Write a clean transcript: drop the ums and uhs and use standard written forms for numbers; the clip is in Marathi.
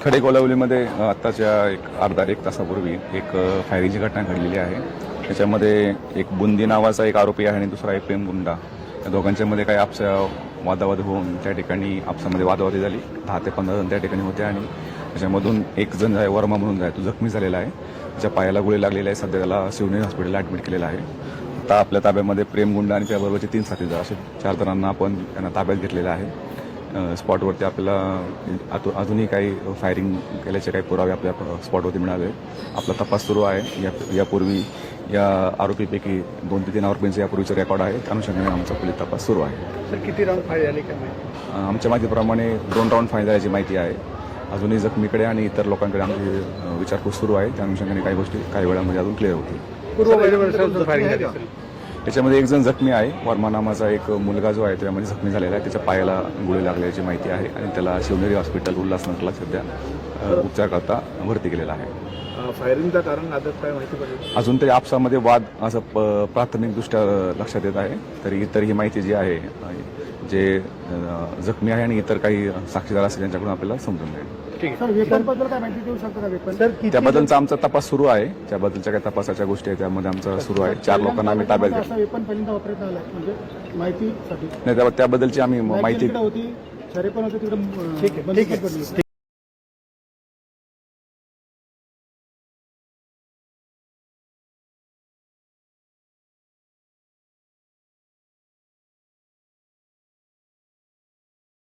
खडेकोलावलीमध्ये आत्ताच्या अर्धा एक तासापूर्वी एक फायरिंगची घटना घडलेली आहे. त्याच्यामध्ये एक बुंदी नावाचा एक आरोपी आहे आणि दुसरा एक प्रेमगुंडा. या दोघांच्यामध्ये काही आपसा वादावाद होऊन त्या ठिकाणी आपसामध्ये वादावादी झाली. 10 ते 15 जण त्या ठिकाणी होते आणि त्याच्यामधून एक जण आहे वर्मा म्हणून आहे तो जखमी झालेला आहे. त्याच्या पायाला गोळी लागलेली आहे. सध्या त्याला शिवनेरी हॉस्पिटलला ॲडमिट केलेला आहे. आता आपल्या ताब्यामध्ये प्रेमगुंडा आणि त्याबरोबरचे 3 साथीदार असे 4 जणांना आपण त्यांना ताब्यात घेतलेलं आहे. स्पॉटवरती आपल्याला अजूनही काही फायरिंग केल्याचे काही पुरावे आपल्या स्पॉटवरती मिळाले. आपला तपास सुरू आहे. यापूर्वी या आरोपीपैकी 2 ते 3 आरोपींचे यापूर्वीचे रेकॉर्ड आहे. त्या अनुषंगाने आमचा पोलीस तपास सुरू आहे. सर किती राऊंड फायर झाले काय माहिती? आमच्या माहितीप्रमाणे 2 राऊंड फायर झाल्याची माहिती आहे. अजूनही जखमीकडे आणि इतर लोकांकडे आमची विचारपूस सुरू आहे. त्या अनुषंगाने काही गोष्टी काही वेळामध्ये अजून क्लिअर होतील. फायरिंग झाली असेल. त्याच्यामध्ये एक जण जखमी आहे. वर्मा नामाचा एक मुलगा जो आहे त्यामध्ये जखमी झालेला आहे. त्याच्या पायाला गोळी लागल्याची माहिती आहे आणि त्याला शिवनेरी हॉस्पिटल उल्हासनगरला सध्या उपचार करता भरती केलेला आहे. फायरिंगचं कारण अद्याप काय माहिती पडेल? अजून तरी आपसामध्ये वाद असं प्राथमिकदृष्ट्या लक्षात येत आहे. तरी ही माहिती जी आहे जे जखमी आहे आणि इतर काही साक्षीदार असतील त्यांच्याकडून आपल्याला समजून मिळेल. सर वेपनबद्दल काय माहिती देऊ शकता का? वेपन सर त्याबद्दलचा आमचा तपास सुरू आहे. त्याबद्दलच्या काही तपासाच्या गोष्टी आहेत त्यामध्ये आमचा सुरू आहे. 4 लोकांना आम्ही ताब्यात घेतलं. वेपन पहिल्यांदा वापरण्यात आलं म्हणजे माहितीसाठी नाही त्याबद्दलची आम्ही माहिती होती. शरे पण होते तिकडे. ठीक आहे.